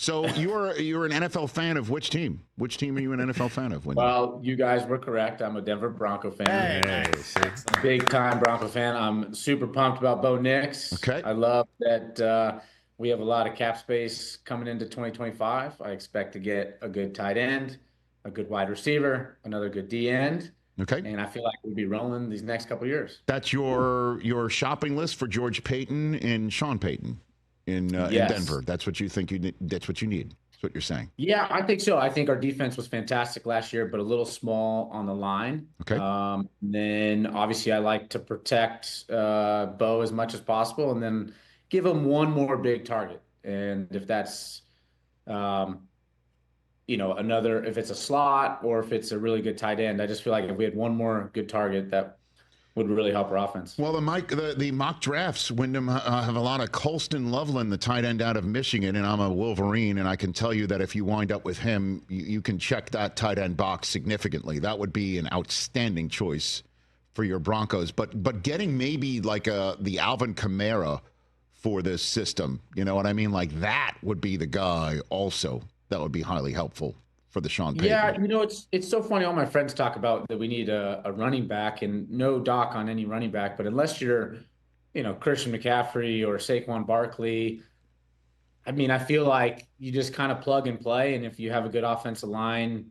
So you're an NFL fan of which team? Which team are you an NFL fan of? Well, you guys were correct. I'm a Denver Bronco fan. Hey, Big time Bronco fan. I'm super pumped about Bo Nix. Okay. I love that we have a lot of cap space coming into 2025. I expect to get a good tight end, a good wide receiver, another good D end. Okay. And I feel like we'll be rolling these next couple of years. That's your shopping list for George Payton and Sean Payton in Denver. That's what you think you need. That's what you need. That's what you're saying. Yeah, I think so. I think our defense was fantastic last year, but a little small on the line. Okay. Then obviously I like to protect Bo as much as possible, and then give him one more big target. And if that's if it's a slot or if it's a really good tight end, I just feel like if we had one more good target, that would really help our offense. Well, the mock drafts, Wyndham, have a lot of Colston Loveland, the tight end out of Michigan, and I'm a Wolverine, and I can tell you that if you wind up with him, you can check that tight end box significantly. That would be an outstanding choice for your Broncos. But getting maybe like the Alvin Kamara for this system, you know what I mean? Like that would be the guy also. That would be highly helpful for the Sean Payton. Yeah, it's so funny. All my friends talk about that we need a running back, and no dock on any running back. But unless you're, Christian McCaffrey or Saquon Barkley, I mean, I feel like you just kind of plug and play. And if you have a good offensive line,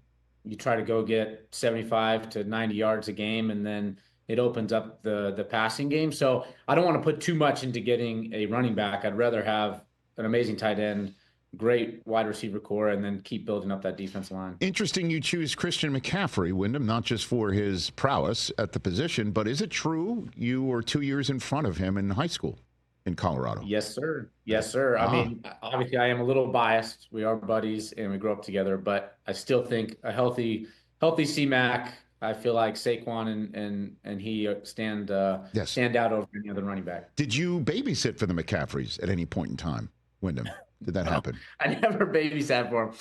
you try to go get 75 to 90 yards a game, and then it opens up the passing game. So I don't want to put too much into getting a running back. I'd rather have an amazing tight end, great wide receiver core, and then keep building up that defensive line. Interesting you choose Christian McCaffrey, Wyndham, not just for his prowess at the position, but is it true you were 2 years in front of him in high school in Colorado? Yes, sir. Yes, sir. I mean, obviously I am a little biased. We are buddies and we grew up together, but I still think a healthy C-Mac, I feel like Saquon and he stand out over any other running back. Did you babysit for the McCaffreys at any point in time, Wyndham? Did that happen? I never babysat for him.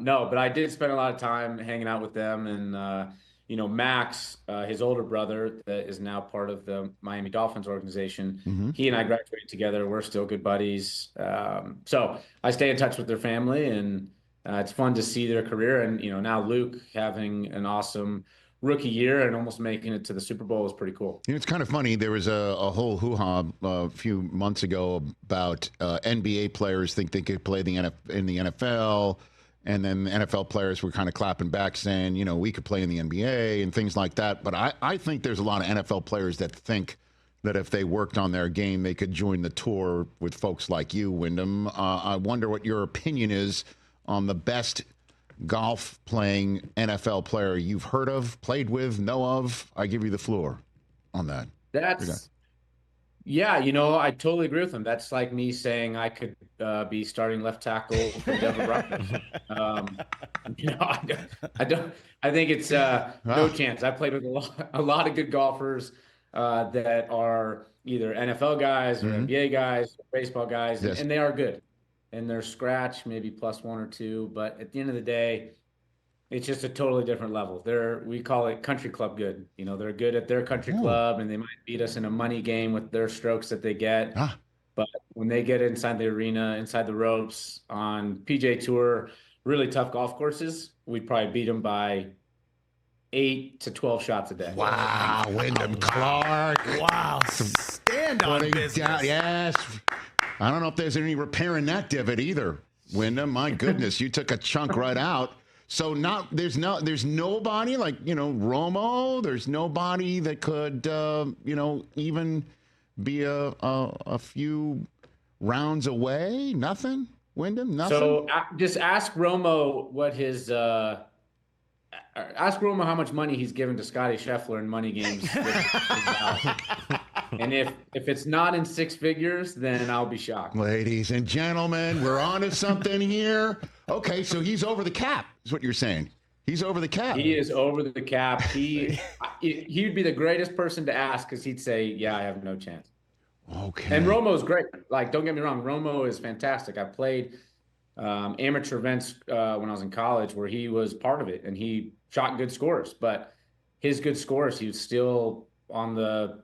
No, but I did spend a lot of time hanging out with them. And, Max, his older brother that is now part of the Miami Dolphins organization, he and I graduated together. We're still good buddies. So I stay in touch with their family, and it's fun to see their career. And, now Luke having an awesome rookie year and almost making it to the Super Bowl is pretty cool. It's kind of funny. There was a whole hoo-ha a few months ago about NBA players think they could play in the NFL, and then NFL players were kind of clapping back saying, we could play in the NBA and things like that. But I think there's a lot of NFL players that think that if they worked on their game, they could join the tour with folks like you, Wyndham. I wonder what your opinion is on the best golf playing NFL player you've heard of, played with, know of. I give you the floor on that. I totally agree with him. That's like me saying I could be starting left tackle for Denver Broncos. I think it's no chance. I played with a lot of good golfers that are either NFL guys or NBA guys, or baseball guys, and they are good. And they're scratch, maybe +1 or 2. But at the end of the day, it's just a totally different level. We call it country club good. They're good at their country club, and they might beat us in a money game with their strokes that they get. But when they get inside the arena, inside the ropes on PGA Tour, really tough golf courses, we'd probably beat them by 8 to 12 shots a day. Wow, Wyndham Clark. Wow, stand on business. Yes. I don't know if there's any repair in that divot either, Wyndham. My goodness, you took a chunk right out. So there's nobody like, Romo. There's nobody that could, even be a few rounds away. Nothing, Wyndham. Nothing. So just ask Romo what ask Romo how much money he's given to Scotty Scheffler in money games. And if it's not in 6 figures, then I'll be shocked. Ladies and gentlemen, we're on to something here. Okay, so he's over the cap, is what you're saying. He's over the cap. He is over the cap. He'd be the greatest person to ask, because he'd say, yeah, I have no chance. Okay. And Romo's great. Like, don't get me wrong, Romo is fantastic. I played amateur events when I was in college where he was part of it, and he shot good scores. But his good scores, he was still on the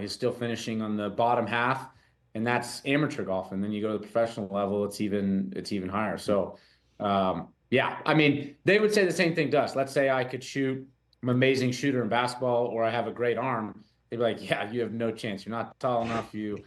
he's still finishing on the bottom half, and that's amateur golf. And then you go to the professional level, it's even higher. So, yeah, I mean, they would say the same thing to us. Let's say I could shoot, I'm an amazing shooter in basketball, or I have a great arm. They'd be like, yeah, you have no chance. You're not tall enough. You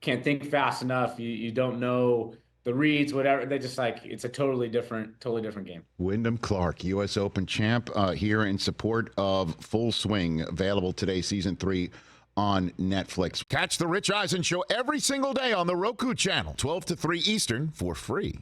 can't think fast enough. You don't know the reads, whatever. They just like, it's a totally different game. Wyndham Clark, U.S. Open champ, here in support of Full Swing, available today, season 3 on Netflix. Catch the Rich Eisen Show every single day on the Roku channel, 12 to 3 Eastern, for free.